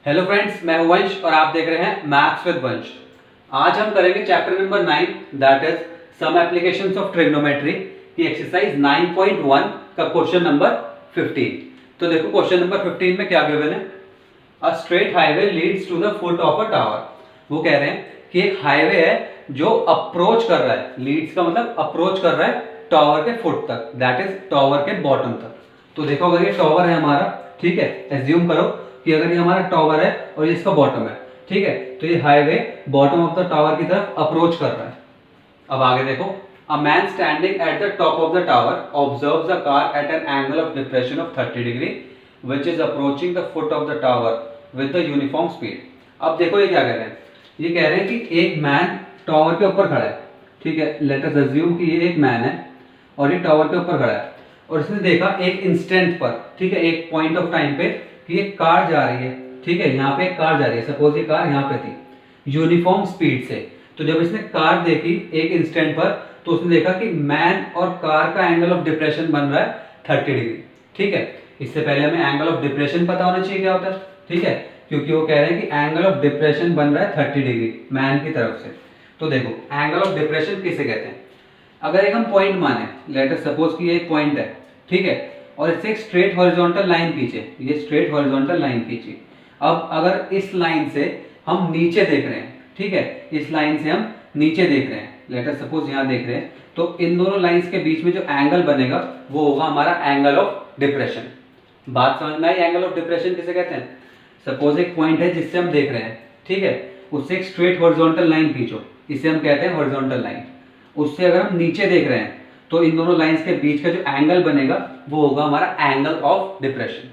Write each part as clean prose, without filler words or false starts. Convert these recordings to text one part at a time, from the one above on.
Hello friends, मैं हूं वंश और आप देख रहे हैं मैथ्स विद वंश। आज हम करेंगे chapter number 9 that is some applications of trigonometry की एक्सरसाइज 9.1 का क्वेश्चन नंबर 15। तो देखो क्वेश्चन नंबर 15 में क्या गिवन है। A straight highway leads to the foot of a tower. वो कह रहे हैं कि एक हाईवे है जो अप्रोच कर रहा है, लीड्स का मतलब अप्रोच कर रहा है टावर के फुट तक, दैट इज टावर के बॉटम तक। तो देखो अगर ये टावर है हमारा, ठीक है, एज्यूम करो कि अगर ये हमारा टावर है और ये इसका बॉटम है, ठीक है, तो ये highway bottom of the tower की तरफ अप्रोच कर रहा है। अब आगे देखो, a man standing at the top of the tower observes the car eight an angle of depression of 30 degree which is approaching the foot of the tower with the uniform speed. अब देखो ये क्या कह रहे हैं, ये कह रहे हैं कि एक मैन टावर के ऊपर खड़ा है, ठीक है, लेट अस अज्यूम कि ये एक मैन है और ये टावर के ऊपर खड़ा है और इसने देखा एक इंस्टेंट पर, ठीक है, एक पॉइंट ऑफ टाइम पे कि ये कार जा रही है, ठीक है, यहाँ पे एक कार जा रही है, सपोज ये कार यहाँ पे थी यूनिफॉर्म स्पीड से। तो जब इसने कार देखी एक इंस्टेंट पर तो उसने देखा कि मैन और कार का एंगल ऑफ डिप्रेशन बन रहा है 30 डिग्री, ठीक है। इससे पहले हमें एंगल ऑफ डिप्रेशन पता होना चाहिए क्या होता है, ठीक है, क्योंकि वो कह रहे हैं कि एंगल ऑफ डिप्रेशन बन रहा है 30 डिग्री मैन की तरफ से। तो देखो एंगल ऑफ डिप्रेशन किसे कहते हैं। अगर एक हम पॉइंट माने, लेट अस सपोज कि ये एक पॉइंट है, ठीक है, और इससे एक स्ट्रेट हॉरिजॉन्टल लाइन खींचे, ये स्ट्रेट हॉरिजॉन्टल लाइन खींची। अब अगर इस लाइन से हम नीचे देख रहे हैं, ठीक है, इस लाइन से हम नीचे देख रहे हैं, लेट अस सपोज यहाँ देख रहे हैं, तो इन दोनों लाइंस के बीच में जो एंगल बनेगा वो होगा हमारा एंगल ऑफ डिप्रेशन। बात समझ में आई? एंगल ऑफ डिप्रेशन किसे कहते हैं। सपोज एक पॉइंट है जिससे हम देख रहे हैं, ठीक है, उससे एक स्ट्रेट हॉरिजॉन्टल लाइन खींचो, इसे हम कहते हैं हॉरिजॉन्टल लाइन। उससे अगर हम नीचे देख रहे हैं तो इन दोनों लाइंस के बीच का जो एंगल बनेगा वो होगा हमारा एंगल ऑफ डिप्रेशन,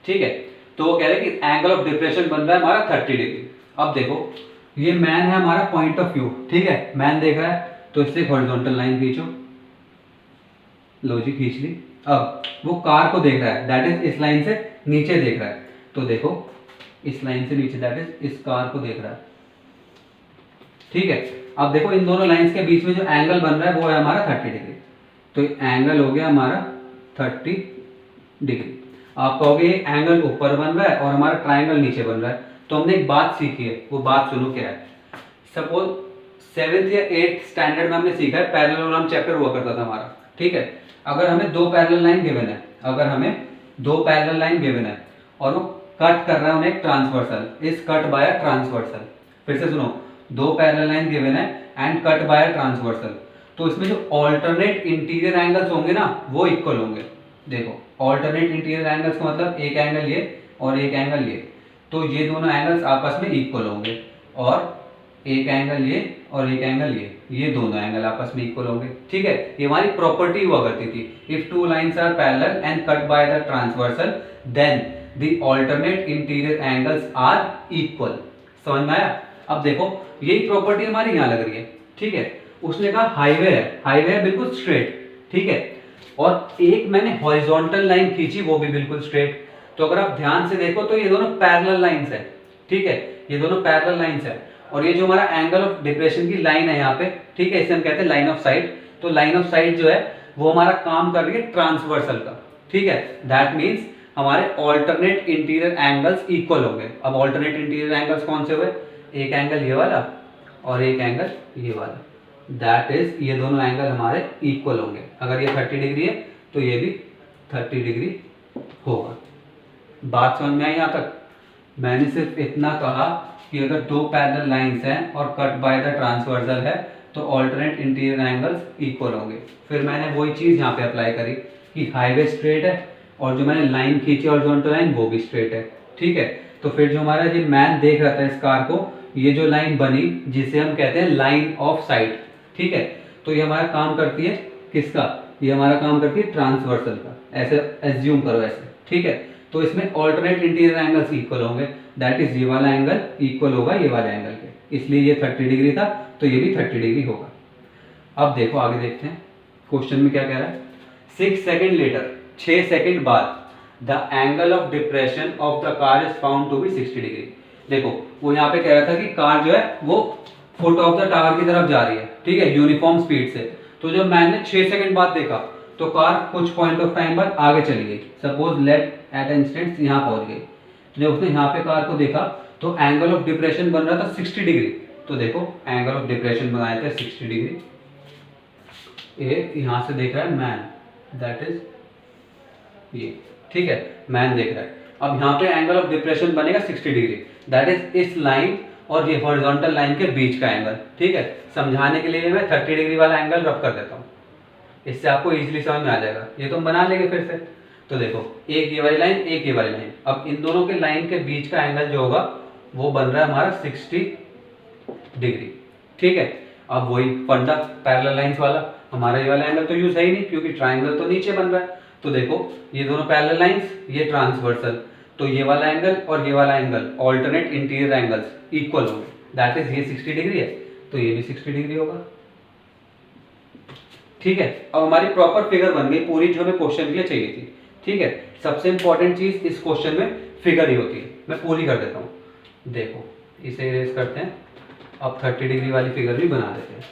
ठीक है। तो वो कह रहे हैं कि एंगल ऑफ डिप्रेशन बन रहा है हमारा 30 डिग्री। अब देखो ये मैन है हमारा पॉइंट ऑफ व्यू, ठीक है, मैन देख रहा है तो इससे हॉरिजॉन्टल लाइन खींचो, लो जी खींच ली। अब वो कार को देख रहा है, दैट इज इस लाइन से नीचे देख रहा है, तो देखो इस लाइन से नीचे, दैट इज इस कार को देख रहा है, ठीक है। अब देखो इन दोनों लाइंस के बीच में जो एंगल बन रहा है वो है हमारा 30 डिग्री। तो एंगल हो गया हमारा 30 डिग्री। आप कहोगे एंगल ऊपर बन रहा है और हमारा ट्रायंगल नीचे बन रहा है, तो हमने एक बात सीखी है, वो बात सुनो क्या है। सपोज 7th या 8th स्टैंडर्ड में हमने सीखा है, पैरेललोग्राम चैप्टर हुआ करता था हमारा, ठीक है। अगर हमें दो पैरेलल लाइन गिवन है, अगर हमें दो पैरेलल लाइन गिवन है और वो कट कर रहा है उन्हें एक transversal, is cut by a transversal. फिर से सुनो, दो पैरेलल लाइन गिवन है and cut bye a transversal, तो इसमें जो ऑल्टरनेट इंटीरियर एंगल्स होंगे ना वो इक्वल होंगे। देखो ऑल्टरनेट इंटीरियर एंगल्स का मतलब एक एंगल ये और एक एंगल ये, तो ये दोनों एंगल्स आपस में इक्वल होंगे, और एक एंगल ये और एक एंगल ये दोनों एंगल आपस में इक्वल होंगे, ठीक है। ये हमारी प्रॉपर्टी हुआ करती थी, if two lines are parallel and cut by the transversal then the alternate interior angles are equal. समझ में आया? अब देखो यही प्रॉपर्टी हमारी यहाँ लग रही है, ठीक है। उसने कहा हाईवे है, हाईवे है बिल्कुल स्ट्रेट, ठीक है, और एक मैंने हॉरिजॉन्टल लाइन खींची वो भी बिल्कुल स्ट्रेट। तो अगर आप ध्यान से देखो तो ये दोनों पैरेलल लाइंस है, ठीक है, ये दोनों पैरेलल लाइंस है। और ये जो हमारा एंगल ऑफ डिप्रेशन की लाइन है यहाँ पे, ठीक है, इसे हम कहते हैं लाइन ऑफ साइट। तो लाइन ऑफ साइट जो है वो हमारा काम कर रही है ट्रांसवर्सल का, ठीक है। दैट मीन्स हमारे ऑल्टरनेट इंटीरियर एंगल्स इक्वल हो गए। अब ऑल्टरनेट इंटीरियर एंगल्स कौन से हुए, एक एंगल ये वाला और एक एंगल ये वाला, दैट इज ये दोनों एंगल हमारे इक्वल होंगे। अगर ये 30 डिग्री है तो ये भी 30 डिग्री होगा। बात समझ में आई यहाँ तक? मैंने सिर्फ इतना कहा कि अगर दो पैरेलल लाइंस हैं और कट बाय द ट्रांसवर्सल है तो ऑल्टरनेट इंटीरियर एंगल्स इक्वल होंगे। फिर मैंने वही चीज़ यहाँ पे अप्लाई करी कि हाईवे स्ट्रेट है और जो मैंने लाइन खींची हॉरिजॉन्टल लाइन वो भी स्ट्रेट है, ठीक है। तो फिर जो हमारा ये मैन देख रहा था इस कार को, ये जो लाइन बनी जिसे हम कहते हैं लाइन ऑफ साइट, ठीक है, तो ये हमारा काम करती है किसका, ये हमारा काम करती है ट्रांसवर्सल का, ऐसे एज्यूम करो ऐसे, ठीक है। तो इसमें ऑल्टरनेट इंटीरियर एंगल्स इक्वल होंगे, दैट इज ये वाला एंगल इक्वल होगा ये वाले एंगल के, इसलिए ये 30 डिग्री था तो ये भी 30 डिग्री होगा। अब देखो आगे देखते हैं क्वेश्चन में क्या कह रहा है। 6 सेकेंड लेटर, 6 सेकेंड बाद the angle of depression of the car is found to be 60 degree. देखो वो यहाँ पे कह रहा था कि कार जो है वो फुट ऑफ द टावर की तरफ जा रही है, ठीक है, यूनिफॉर्म स्पीड से। तो जब मैंने 6 सेकेंड बाद देखा तो कार कुछ पॉइंट ऑफ टाइम बाद आगे चली गई, सपोज लेट एट इंस्टेंट यहाँ पहुंच गई। जब उसने यहाँ पे कार को देखा तो एंगल ऑफ डिप्रेशन बन रहा था 60 डिग्री। तो देखो एंगल ऑफ डिप्रेशन बनाए थे 60 डिग्री। ये यहाँ से देख रहा है मैन, दैट इज ये, ठीक है, मैन देख रहा है। अब यहाँ पे एंगल ऑफ डिप्रेशन बनेगा 60 डिग्री, दैट इज इस लाइन और ये हॉरिजॉन्टल लाइन के बीच का एंगल, ठीक है। समझाने के लिए मैं 30 डिग्री वाला एंगल रब कर देता हूँ, इससे आपको इजीली समझ में आ जाएगा। ये तो हम बना लेंगे फिर से। तो देखो एक ये वाली लाइन, एक ये वाली लाइन, अब इन दोनों के लाइन के बीच का एंगल जो होगा वो बन रहा है हमारा 60 डिग्री, ठीक है। अब वही फंडा पैरेलल लाइंस वाला, हमारा ये वाला एंगल तो यूज है ही नहीं क्योंकि ट्राइंगल तो नीचे बन रहा है। तो देखो ये दोनों पैरेलल लाइंस, ये ट्रांसवर्सल, तो ये वाला एंगल और ये वाला angle alternate interior angles equal होंगे, दैट इज ये 60 डिग्री है तो ये भी 60 डिग्री होगा, ठीक है। अब हमारी प्रॉपर फिगर बन गई पूरी जो हमें क्वेश्चन के लिए चाहिए थी, ठीक है। सबसे इंपॉर्टेंट चीज इस क्वेश्चन में फिगर ही होती है, मैं पूरी कर देता हूँ। देखो इसे इरेज करते हैं, अब 30 डिग्री वाली फिगर भी बना देते हैं,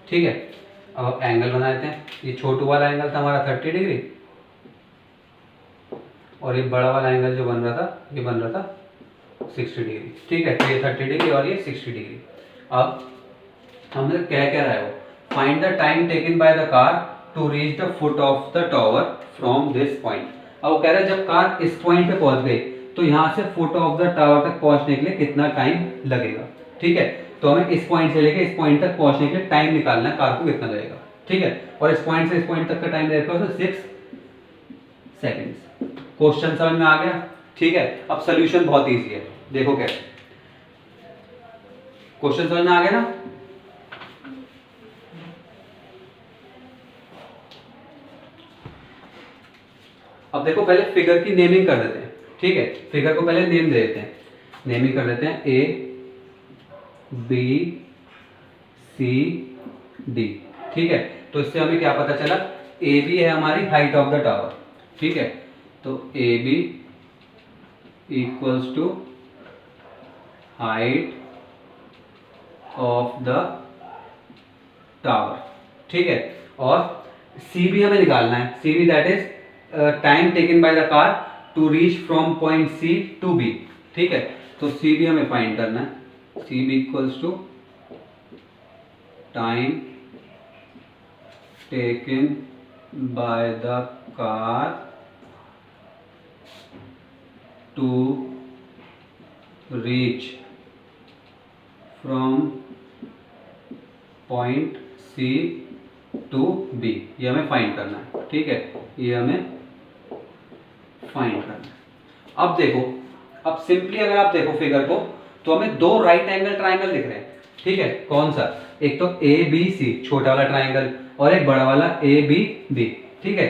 ठीक है। अब एंगल बना देते हैं, ये छोटू वाला एंगल था हमारा 30 डिग्री और ये बड़ा वाला एंगल जो बन रहा था ये बन रहा था 60 डिग्री, ठीक है। तो ये 30 डिग्री और ये 60 डिग्री। अब हमने क्या रहा है वो, find the time taken by the car to reach the foot of the tower from this point. अब वो कह रहा है जब कार इस पॉइंट पे पहुंच गई तो यहाँ से फुट ऑफ द टावर तक पहुंचने के लिए कितना टाइम लगेगा, ठीक है। तो हमें इस पॉइंट से लेके इस पॉइंट तक पहुंचने के लिए टाइम निकालना है, कार को कितना लगेगा, ठीक है। और इस पॉइंट से इस पॉइंट तक का टाइम लगेगा तो 6 सेकेंड्स। क्वेश्चन समझ में आ गया, ठीक है। अब सोल्यूशन बहुत ईजी है, देखो कैसे। क्वेश्चन समझ में आ गया ना। अब देखो पहले फिगर की नेमिंग कर देते हैं, ठीक है। फिगर को पहले नेम दे देते हैं, नेमिंग कर देते हैं ए बी सी डी, ठीक है। तो इससे हमें क्या पता चला, ए बी है हमारी हाइट ऑफ द टावर, ठीक है। तो A B equals to height of the tower, ठीक है। और सी बी हमें निकालना है, C B that is time taken by the car to reach from point C to B, ठीक है। तो सी बी हमें फाइंड करना है, C B equals to time taken by the car to reach from point C to B, ये हमें find करना है, ठीक है। ये हमें फाइंड करना है। अब देखो, अब सिंपली अगर आप देखो फिगर को तो हमें दो राइट एंगल ट्राइंगल दिख रहे हैं, ठीक है। कौन सा, एक तो ए बी सी छोटा वाला ट्राइंगल और एक बड़ा वाला ए बी बी, ठीक है।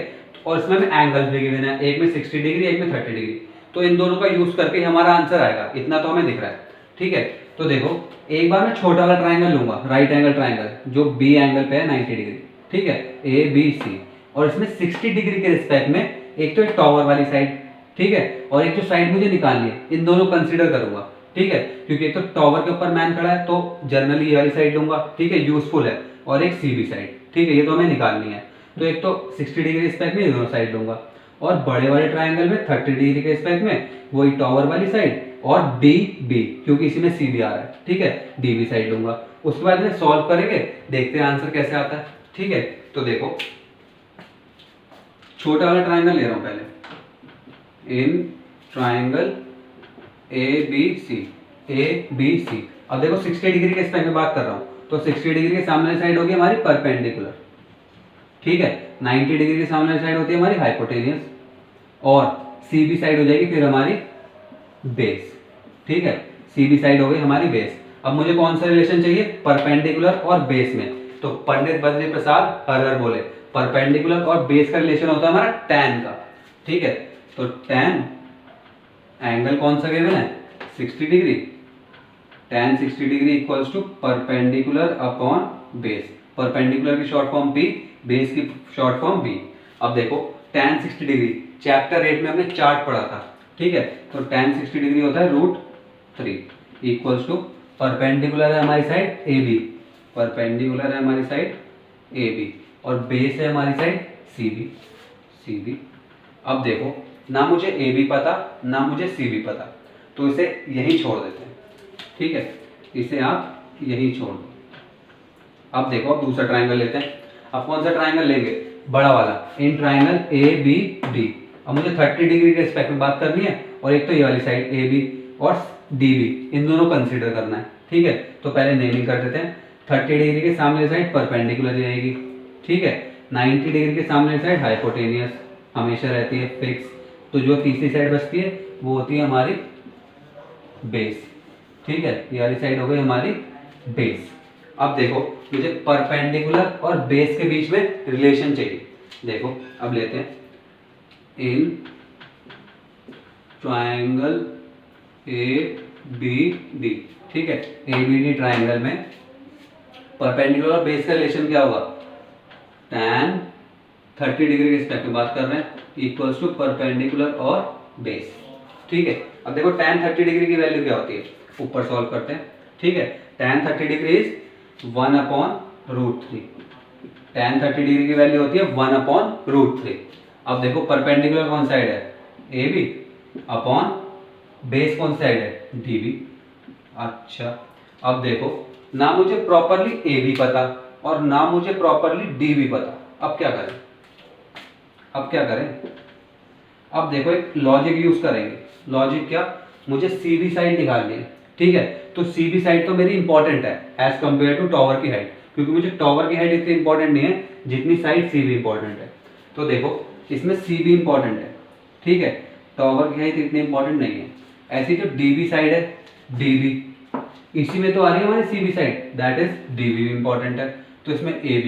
और इसमें हमें एंगल्स भी गिवन है, एक में 60 डिग्री एक में 30 डिग्री। तो इन दोनों का यूज करके हमारा आंसर आएगा, इतना तो हमें दिख रहा है, ठीक है। तो देखो एक बार मैं छोटा वाला ट्राइंगल लूंगा, राइट एंगल ट्राइंगल जो बी एंगल पे है 90 डिग्री, ठीक है, ए बी सी। और इसमें 60 डिग्री के रिस्पेक्ट में एक तो एक टॉवर वाली साइड, ठीक है, और एक जो साइड मुझे निकालनी है, इन दोनों कंसीडर करूंगा, ठीक है। क्योंकि एक तो टॉवर के ऊपर मैन खड़ा है तो जनरली ये वाली साइड लूंगा, ठीक है, यूजफुल है। और एक सी बी साइड, ठीक है, ये तो हमें निकालनी है। तो एक तो 60 डिग्री रिस्पेक्ट में दोनों साइड लूंगा और बड़े वाले ट्राइंगल में 30 डिग्री के रिस्पेक्ट में वही टॉवर वाली साइड और डी बी, क्योंकि इसी में सी बी आ रहा है, ठीक है, डी बी साइड लूंगा। उसके बाद में सॉल्व करेंगे, देखते हैं आंसर कैसे आता है, ठीक है। तो देखो छोटा वाला ट्राइंगल ले रहा हूं पहले, in triangle A B C, A B C. अब देखो 60 डिग्री के रिस्पेक्ट में बात कर रहा हूं तो 60 डिग्री के सामने साइड होगी हमारी परपेंडिकुलर, ठीक है। 90 डिग्री के सामने साइड होती है हमारी हाइपोटेनियस और सी बी साइड हो जाएगी फिर हमारी बेस, ठीक है। सी बी साइड हो गई हमारी बेस। अब मुझे कौन सा रिलेशन चाहिए, परपेंडिकुलर और बेस में। तो पंडित बद्री प्रसाद हर हर बोले, परपेंडिकुलर और बेस का रिलेशन होता है हमारा टैन का, ठीक है। तो टैन एंगल कौन सा गिवन है, 60 degree, tan 60 degree equals to perpendicular upon base. Perpendicular की शॉर्ट फॉर्म P, बेस की शॉर्ट फॉर्म B। अब देखो tan 60 डिग्री चैप्टर 8 में हमने चार्ट पढ़ा था, ठीक है। तो tan 60 डिग्री होता है √3 इक्वल्स टू परपेंडिकुलर है हमारी साइड AB, परपेंडिकुलर है हमारी साइड AB और बेस है हमारी साइड CB अब देखो, ना मुझे ए बी पता ना मुझे सी बी पता, तो इसे यहीं छोड़ देते हैं। ठीक है, इसे आप यहीं छोड़ दो। अब देखो, अब दूसरा ट्राइंगल लेते हैं। अब कौन सा ट्राइंगल लेंगे? बड़ा वाला, in triangle A B D. अब मुझे 30 डिग्री के रिस्पेक्ट में बात करनी है, और एक तो ये वाली साइड ए बी और डी बी, इन दोनों कंसीडर करना है। ठीक है, तो पहले नेमिंग कर देते हैं। 30 डिग्री के सामने साइड परपेंडिकुलर रहेगी। ठीक है, 90 डिग्री के सामने साइड हाइपोटेनियस, हमेशा रहती है फिक्स। तो जो तीसरी साइड बचती है वो होती है हमारी बेस। ठीक है, ये वाली साइड हो गई हमारी बेस। अब देखो, मुझे परपेंडिकुलर और बेस के बीच में रिलेशन चाहिए। देखो, अब लेते हैं in triangle A B D. ठीक है, ए बी डी ट्राइंगल में परपेंडिकुलर और बेस का रिलेशन क्या होगा? tan 30 डिग्री के रिस्पेक्ट में बात कर रहे हैं, इक्वल्स टू परपेंडिकुलर और बेस। ठीक है, अब देखो tan 30 डिग्री की वैल्यू क्या होती है, ऊपर सॉल्व करते हैं। ठीक है, tan 30 degree is 1/√3। tan 30 degree की वैल्यू होती है 1/√3। अब देखो, परपेंडिकुलर कौन साइड है? ए बी, अपॉन बेस कौन साइड है? D B. अच्छा, अब देखो, ना मुझे प्रॉपरली ए बी पता और ना मुझे प्रॉपरली डी बी पता। अब क्या करें? अब देखो, एक लॉजिक यूज करेंगे। लॉजिक क्या? मुझे सी बी साइड निकालनी है। ठीक है, तो सी बी साइड तो मेरी इंपॉर्टेंट है एज कंपेयर टू टॉवर की हाइट, क्योंकि मुझे टॉवर की हाइट इतनी इंपॉर्टेंट नहीं है जितनी साइड सी बी इंपॉर्टेंट है। तो देखो, इसमें सी बी इंपॉर्टेंट है। ठीक है, टॉवर की हाइट इतनी इंपॉर्टेंट नहीं है। ऐसी जो डी बी साइड है, डी बी, इसी में तो आ रही है हमारी C B side, that is D B important है। तो इसमें ए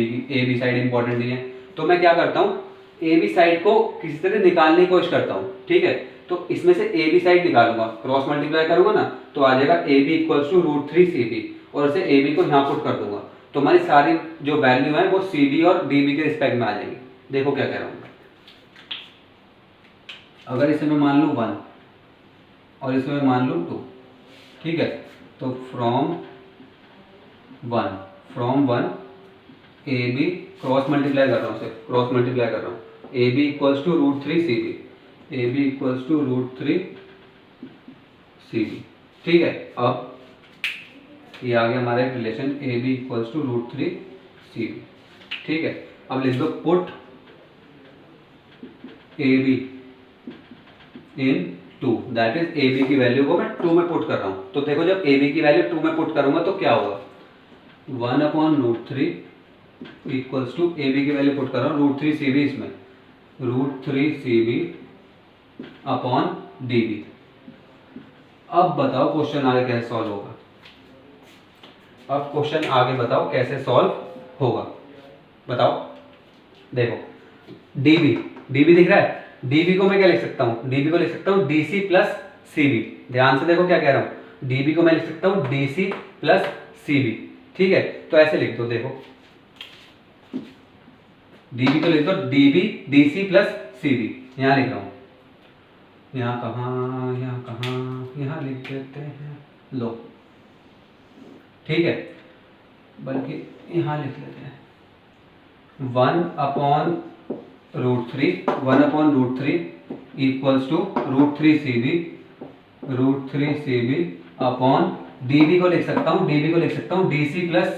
बी साइड इंपॉर्टेंट नहीं है। तो मैं क्या करता हूँ, ए बी साइड को किसी तरह निकालने की कोशिश करता हूँ। ठीक है, तो इसमें से ए बी साइड निकालूंगा, क्रॉस मल्टीप्लाई करूंगा ना, तो आ जाएगा A B equals to √3 C B, और इसे ए बी को यहाँ पुट कर दूंगा, तो हमारी सारी जो वैल्यू है वो सी बी और डी बी के रिस्पेक्ट में आ जाएगी। देखो क्या कह रहा हूँ, अगर इसे मैं मान लूँ 1 और इसे मैं मान लूँ 2। ठीक है, तो from 1 A B, cross multiply कर रहा हूँ, क्रॉस मल्टीप्लाई कर रहा हूँ, A B equals to √3 C B, A B equals to √3 C B. ठीक है, अब ये आ गया हमारा एक relation, A B equals to √3 C B. ठीक है, अब लिख दो put A B in 2, that is A B की वैल्यू को मैं 2 में पुट कर रहा हूँ। तो देखो, जब ए बी की वैल्यू 2 में पुट करूंगा तो क्या होगा, 1/√3 इक्वल्स टू ए बी की वैल्यू पुट कर रहा हूँ √3 सी बी, इसमें √3 C B upon D B. अब बताओ क्वेश्चन आगे कैसे सॉल्व होगा? अब क्वेश्चन आगे बताओ कैसे सॉल्व होगा, बताओ। देखो, डी बी दिख रहा है, डी बी को मैं क्या लिख सकता हूँ? डी बी को लिख सकता हूँ D C plus C B. ध्यान से देखो क्या कह रहा हूँ, डी बी को मैं लिख सकता हूँ D C plus C B. ठीक है, तो ऐसे लिख दो, देखो डी बी को लिख दो D B D C plus C B. यहाँ लिख रहा हूँ, यहाँ कहाँ, यहाँ लिख देते हैं, लो। ठीक है, बल्कि यहाँ लिख लेते हैं 1/√3 equals to √3 C B upon D B को लिख सकता हूँ D C plus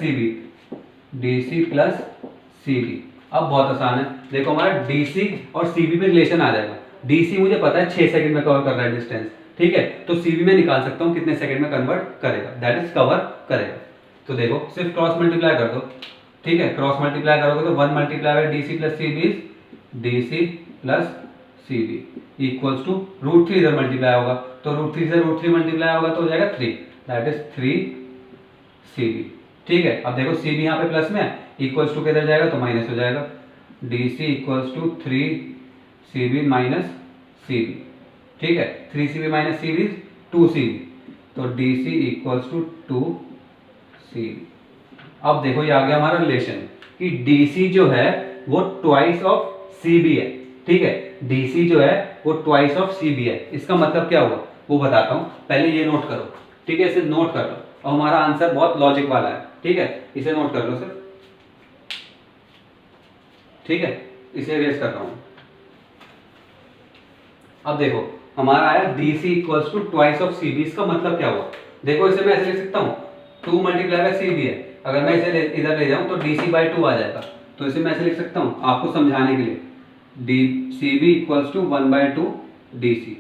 C B. अब बहुत आसान है, देखो हमारा डी सी और सी बी में रिलेशन आ जाएगा। डी सी मुझे पता है 6 सेकंड में कवर कर रहा है डिस्टेंस। ठीक है, तो सी बी में निकाल सकता हूँ कितने सेकंड में कन्वर्ट करेगा, दैट इज कवर करेगा। तो देखो, सिर्फ क्रॉस मल्टीप्लाई कर दो। ठीक है, क्रॉस मल्टीप्लाई करोगे तो 1 multiply by D C plus C B is D C plus C B equals to √3 इधर मल्टीप्लाई होगा, तो √3 से √3 मल्टीप्लाई होगा तो हो जाएगा 3, दैट इज 3 सी बी। ठीक है, अब देखो सी बी यहाँ पे प्लस में है, इक्वल्स टू किधर जाएगा तो माइनस हो जाएगा, D C equals to 3 C B minus C B. ठीक है, 3 C B minus C B 2 C B, तो D C equals to 2 C B. अब देखो, ये आ गया हमारा रिलेशन कि डी सी जो है वो ट्वाइस ऑफ सी बी है। ठीक है, डी सी जो है वो ट्वाइस ऑफ सी बी है। इसका मतलब क्या हुआ वो बताता हूँ, पहले ये नोट करो। ठीक है, इसे नोट कर लो, और हमारा आंसर बहुत लॉजिक वाला है। ठीक है, इसे नोट कर लो सर। ठीक है, इसे रेस कर रहा हूँ। अब देखो हमारा आया DC equals to twice of CB। इसका मतलब क्या हुआ, देखो इसे मैं ऐसे लिख सकता हूँ 2 मल्टीप्लाई बाय CB है, अगर मैं इसे इधर ले जाऊँ तो DC/2 आ जाएगा, तो इसे मैं ऐसे लिख सकता हूँ आपको समझाने के लिए CB इक्वल्स टू 1/2 DC।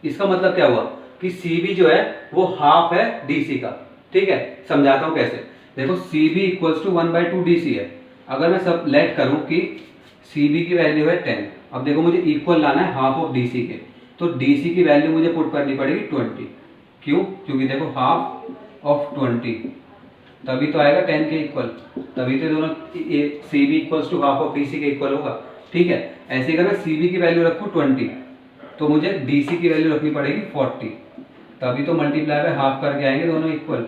इसका मतलब क्या हुआ कि CB जो है वो हाफ है DC का। ठीक है, समझाता हूँ कैसे। देखो CB इक्वल्स टू 1/2 DC है, अगर मैं सब लेट करूँ कि CB की वैल्यू है 10, अब देखो मुझे इक्वल लाना है हाफ ऑफ DC के, तो DC की वैल्यू मुझे पुट करनी पड़ेगी 20। क्यों, क्योंकि देखो हाफ ऑफ 20 तभी तो आएगा 10 के इक्वल, तभी तो दोनों CB equals to half of DC के इक्वल होगा। ठीक है, ऐसे अगर मैं CB की वैल्यू रखूँ 20 तो मुझे DC की वैल्यू रखनी पड़ेगी 40, तभी तो मल्टीप्लाई बाय हाफ करके आएंगे दोनों equal,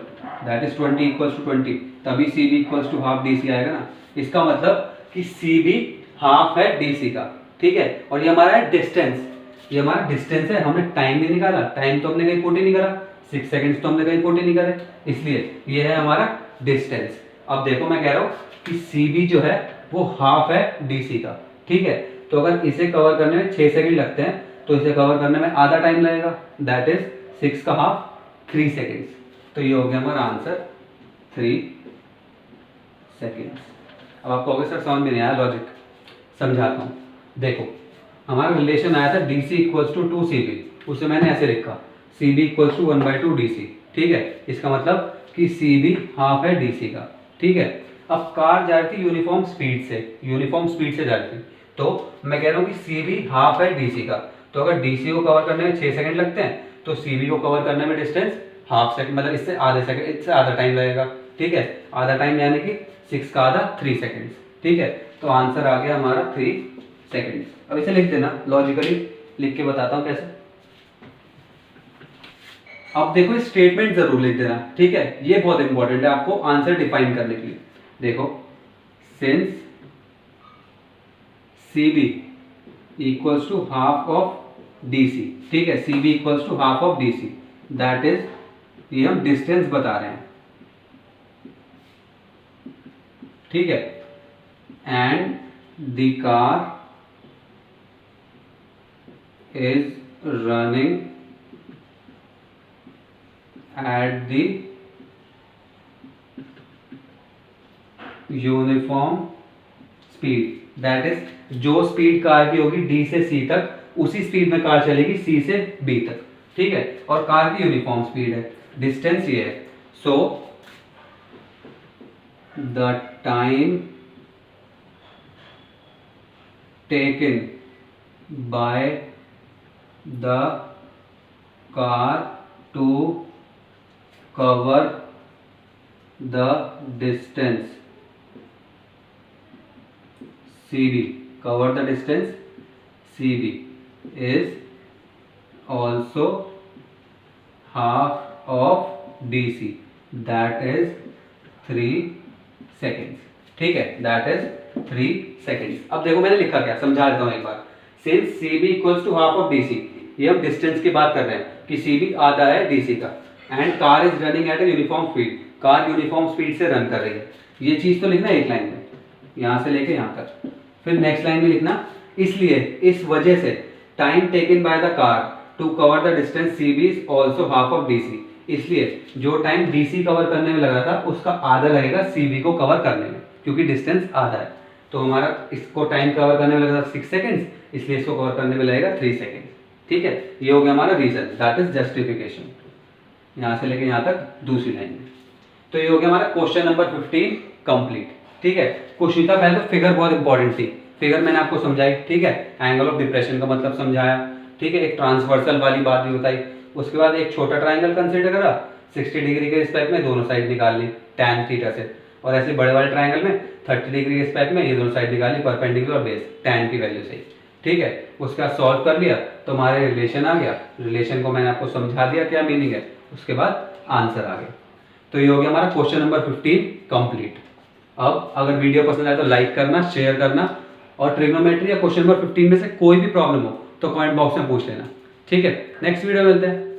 that is 20 equals to 20, तभी CB equals to half DC आएगा ना। इसका मतलब कि CB हाफ है DC का। ठीक है, और ये हमारा है डिस्टेंस, ये हमारा डिस्टेंस है, हमने टाइम नहीं निकाला, टाइम तो हमने कहीं पुट ही नहीं करा, 6 सेकंड्स तो हमने कहीं पुट ही नहीं करे, इसलिए ये है हमारा डिस्टेंस। अब देखो मैं कह रहा हूँ कि CB जो है वो हाफ है DC का। ठीक है, तो अगर इसे कवर करने में 6 सेकंड लगते हैं तो इसे कवर करने में आधा टाइम लगेगा, दैट इज 6 का हाफ 3 सेकेंड्स। तो ये हो गया हमारा आंसर 3 सेकेंड्स। अब आपको कहोगे सर समझ में नहीं आया लॉजिक, समझाता हूँ। देखो हमारा रिलेशन आया था DC इक्वल्स टू 2CB, उसे मैंने ऐसे लिखा CB इक्वल्स टू 1/2 DC। ठीक है, इसका मतलब कि CB हाफ है DC का। ठीक है, अब कार जा रही थी यूनिफॉर्म स्पीड से जा रही थी, तो मैं कह रहा हूँ कि CB हाफ है DC का, तो अगर DC को कवर करने में 6 सेकंड लगते हैं तो CB को कवर करने में डिस्टेंस हाफ सेकंड, मतलब इससे आधे सेकंड, इससे आधा टाइम लगेगा। ठीक है, आधा टाइम यानी कि 6 का आधा 3 सेकंड्स। ठीक है, तो आंसर आ गया हमारा 3 सेकंड्स। अब इसे लिख देना, लॉजिकली लिख के बताता हूँ कैसे। अब देखो स्टेटमेंट जरूर लिख देना। ठीक है, ये बहुत इंपॉर्टेंट है आपको आंसर डिफाइन करने के लिए। देखो since CB equals to half of DC। ठीक है, CB equals to half of DC, that is, ये हम डिस्टेंस बता रहे हैं। ठीक है, and the car is running at the uniform speed, that is जो स्पीड कार की होगी D से C तक, उसी स्पीड में कार चलेगी C से B तक। ठीक है, और कार की यूनिफॉर्म स्पीड है, डिस्टेंस ये है, so the time taken by the car to cover the distance CB, cover the distance CB is also half of DC, that is 3 seconds। ठीक है, that is 3 seconds। अब देखो मैंने लिखा क्या, समझा देता हूँ एक बार। Since CB equals to half of DC, ये हम डिस्टेंस की बात कर रहे हैं कि CB आधा है DC का, and car is running eight a uniform speed, car uniform speed से रन कर रही है। ये चीज तो लिखना है एक लाइन में, यहां से लेके यहां तक, फिर नेक्स्ट लाइन में लिखना इसलिए, इस वजह से time taken by the car to cover the distance CB is also half of DC, इसलिए जो टाइम DC कवर करने में लगा था उसका आधा लगेगा CB को कवर करने में, क्योंकि डिस्टेंस आधा है। तो हमारा इसको टाइम कवर करने में लगा था 6 सेकेंड्स, इसलिए इसको कवर करने में लगेगा 3 सेकेंड। ठीक है, ये हो गया हमारा रीजन, दैट इज जस्टिफिकेशन। यहाँ से लेके यहाँ तक दूसरी लाइन में। तो ये हो गया हमारा क्वेश्चन नंबर 15 कंप्लीट। ठीक है, क्वेश्चन था पहले तो फिगर बहुत इंपॉर्टेंट थी, फिगर मैंने आपको समझाई। ठीक है, एंगल ऑफ डिप्रेशन का मतलब समझाया। ठीक है, एक ट्रांसवर्सल वाली बात भी बताई। उसके बाद एक छोटा ट्राइंगल कंसीडर करा, 60 डिग्री के रिस्पेक्ट में दोनों साइड निकाल ली tan थीटा से, और ऐसे बड़े वाले ट्राइंगल में 30 डिग्री के रिस्पेक्ट में ये दोनों साइड निकाल ली परपेंडिकुलर और बेस tan की वैल्यू से। ठीक है, उसके बाद सॉल्व कर लिया तो हमारे रिलेशन आ गया, रिलेशन को मैंने आपको समझा दिया क्या मीनिंग है, उसके बाद आंसर आ गया। तो ये हो गया हमारा क्वेश्चन नंबर 15 कंप्लीट। अब अगर वीडियो पसंद आए तो लाइक करना, शेयर करना, और ट्रिग्नोमेट्री या क्वेश्चन नंबर 15 में से कोई भी प्रॉब्लम हो तो कमेंट बॉक्स में पूछ लेना। ठीक है, नेक्स्ट वीडियो मिलते हैं।